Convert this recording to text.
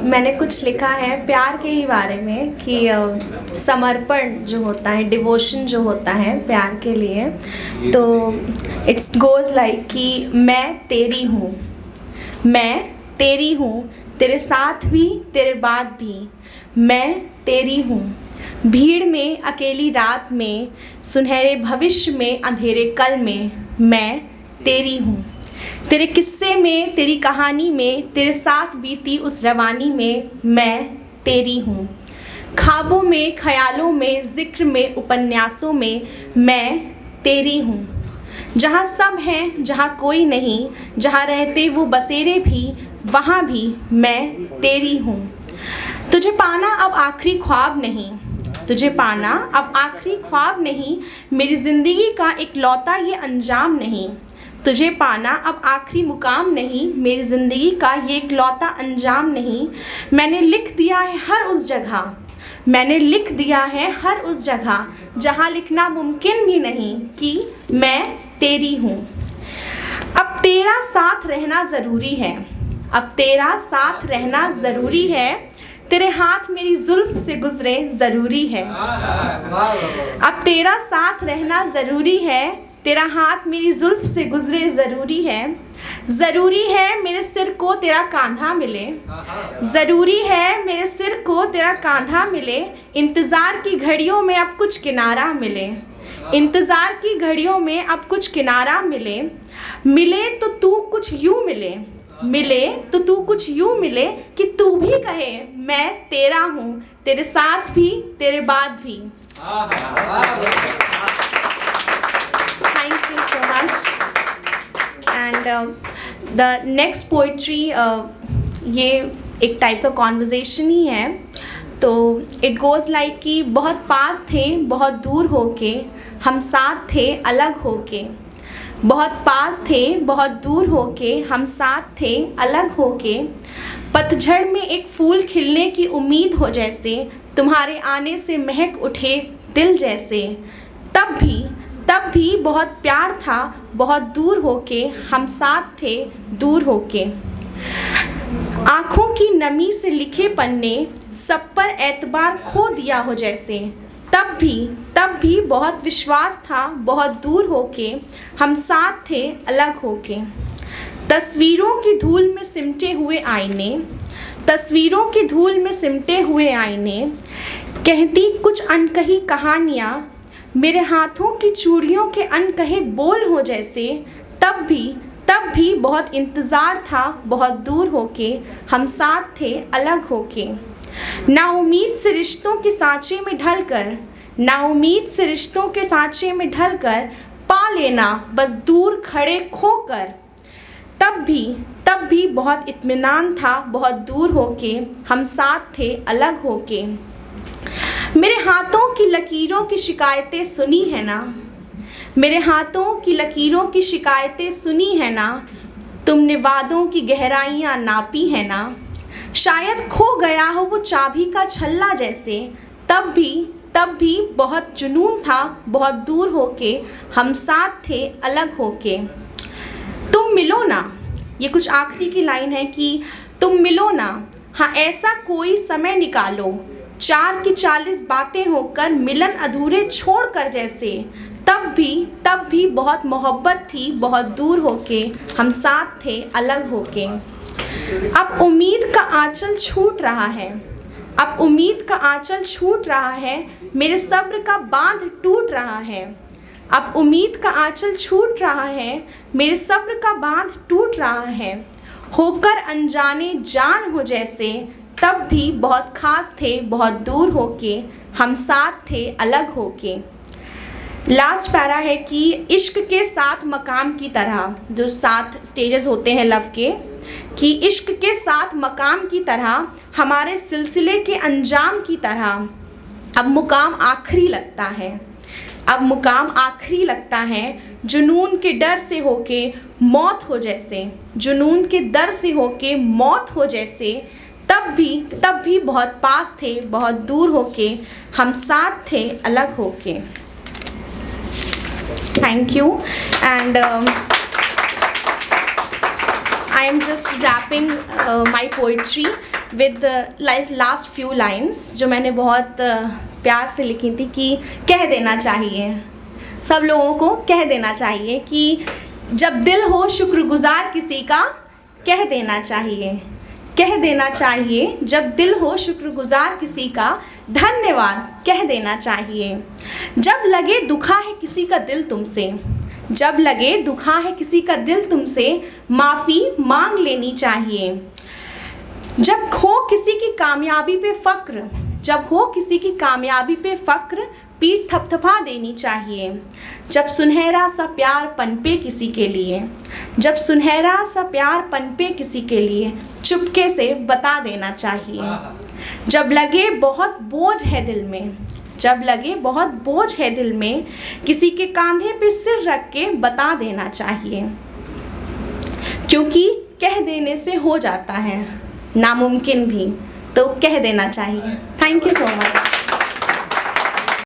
मैंने कुछ लिखा है प्यार के ही बारे में कि समर्पण जो होता है, डिवोशन जो होता है प्यार के लिए, तो इट्स गोज़ लाइक कि मैं तेरी हूँ, मैं तेरी हूँ, तेरे साथ भी तेरे बाद भी मैं तेरी हूँ। भीड़ में, अकेली रात में, सुनहरे भविष्य में, अंधेरे कल में मैं तेरी हूँ। तेरे किस्से में, तेरी कहानी में, तेरे साथ बीती उस रवानी में मैं तेरी हूँ। ख्वाबों में, ख्यालों में, जिक्र में, उपन्यासों में मैं तेरी हूँ। जहाँ सब हैं, जहाँ कोई नहीं, जहाँ रहते वो बसेरे भी, वहाँ भी मैं तेरी हूँ। तुझे पाना अब आखिरी ख्वाब नहीं, तुझे पाना अब आखिरी ख्वाब नहीं, मेरी ज़िंदगी का एक लौता ये अंजाम नहीं। तुझे पाना अब आखिरी मुकाम नहीं, मेरी ज़िंदगी का ये एक लौता अंजाम नहीं। मैंने लिख दिया है हर उस जगह, मैंने लिख दिया है हर उस जगह जहाँ लिखना मुमकिन भी नहीं कि मैं तेरी हूँ। अब तेरा साथ रहना ज़रूरी है, अब तेरा साथ रहना ज़रूरी है, तेरे हाथ मेरी जुल्फ से गुजरे ज़रूरी है। अब तेरा साथ रहना ज़रूरी है, तेरा हाथ मेरी जुल्फ से गुजरे ज़रूरी है। ज़रूरी है मेरे सिर को तेरा कांधा मिले, ज़रूरी है मेरे सिर को तेरा कांधा मिले। इंतज़ार की घड़ियों में अब कुछ किनारा मिले, इंतज़ार की घड़ियों में अब कुछ किनारा मिले। मिले तो तू कुछ यूँ मिले, मिले तो तू कुछ यूँ मिले कि तू भी कहे मैं तेरा हूँ, तेरे साथ भी तेरे बाद भी। Thank you so much. And the next poetry, ये एक टाइप का कॉन्वर्जेशन ही है। तो इट गोज़ लाइक कि बहुत पास थे बहुत दूर होके, हम साथ थे अलग होके। बहुत पास थे बहुत दूर होके, हम साथ थे अलग होके। पतझड़ में एक फूल खिलने की उम्मीद हो जैसे, तुम्हारे आने से महक उठे दिल जैसे। तब भी बहुत प्यार था बहुत दूर होके, हम साथ थे दूर होके। आँखों की नमी से लिखे पन्ने, सब पर एतबार खो दिया हो जैसे। तब भी बहुत विश्वास था बहुत दूर होके, हम साथ थे अलग होके। तस्वीरों की धूल में सिमटे हुए आईने, तस्वीरों की धूल में सिमटे हुए आईने, कहती कुछ अनकही कहानियाँ, मेरे हाथों की चूड़ियों के अनकहे बोल हो जैसे। तब भी बहुत इंतज़ार था बहुत दूर होके, हम साथ थे अलग होके। नाउम्मीद से रिश्तों के सांचे में ढलकर, नाउम्मीद से रिश्तों के सांचे में ढलकर, पा लेना बस दूर खड़े खोकर। तब भी बहुत इत्मीनान था बहुत दूर होके, हम साथ थे अलग होके। मेरे हाथों की लकीरों की शिकायतें सुनी है ना, मेरे हाथों की लकीरों की शिकायतें सुनी है ना, तुमने वादों की गहराइयाँ नापी है ना। शायद खो गया हो वो चाबी का छल्ला जैसे। तब भी बहुत जुनून था बहुत दूर होके, हम साथ थे अलग होके। तुम मिलो ना, ये कुछ आखिरी की लाइन है कि तुम मिलो ना, हाँ ऐसा कोई समय निकालो, 4 की 40 बातें होकर मिलन अधूरे छोड़ कर जैसे। तब भी बहुत मोहब्बत थी बहुत दूर होके, हम साथ थे अलग होके। अब उम्मीद का आंचल छूट रहा है, अब उम्मीद का आंचल छूट रहा है, मेरे सब्र का बांध टूट रहा है। अब उम्मीद का आंचल छूट रहा है, मेरे सब्र का बांध टूट रहा है। होकर अनजाने जान हो जैसे, तब भी बहुत खास थे बहुत दूर होके, हम साथ थे अलग होके। लास्ट पैरा है कि इश्क के 7 मकाम की तरह, जो 7 स्टेजेस होते हैं लव के, कि इश्क के 7 मकाम की तरह, हमारे सिलसिले के अंजाम की तरह, अब मुकाम आखिरी लगता है, अब मुकाम आखिरी लगता है। जुनून के डर से होके मौत हो जैसे, जुनून के डर से होके मौत हो जैसे। तब भी बहुत पास थे बहुत दूर होके, हम साथ थे अलग होके। Thank you. And I am just wrapping my poetry with the last few lines जो मैंने बहुत प्यार से लिखी थी कि कह देना चाहिए, सब लोगों को कह देना चाहिए कि जब दिल हो शुक्रगुजार किसी का कह देना चाहिए, कह देना चाहिए। जब दिल हो शुक्रगुजार किसी का धन्यवाद कह देना चाहिए। जब लगे दुखा है किसी का दिल तुमसे, जब लगे दुखा है किसी का दिल तुमसे, माफ़ी मांग लेनी चाहिए। जब हो किसी की कामयाबी पे फ़क्र, जब हो किसी की कामयाबी पे फ़क्र, पीठ थपथपा देनी चाहिए। जब सुनहरा सा प्यार पनपे किसी के लिए, जब सुनहरा सा प्यार पनपे किसी के लिए, चुपके से बता देना चाहिए। जब लगे बहुत बोझ है दिल में, जब लगे बहुत बोझ है दिल में, किसी के कंधे पे सिर रख के बता देना चाहिए, क्योंकि कह देने से हो जाता है नामुमकिन भी, तो कह देना चाहिए। Thank you so much.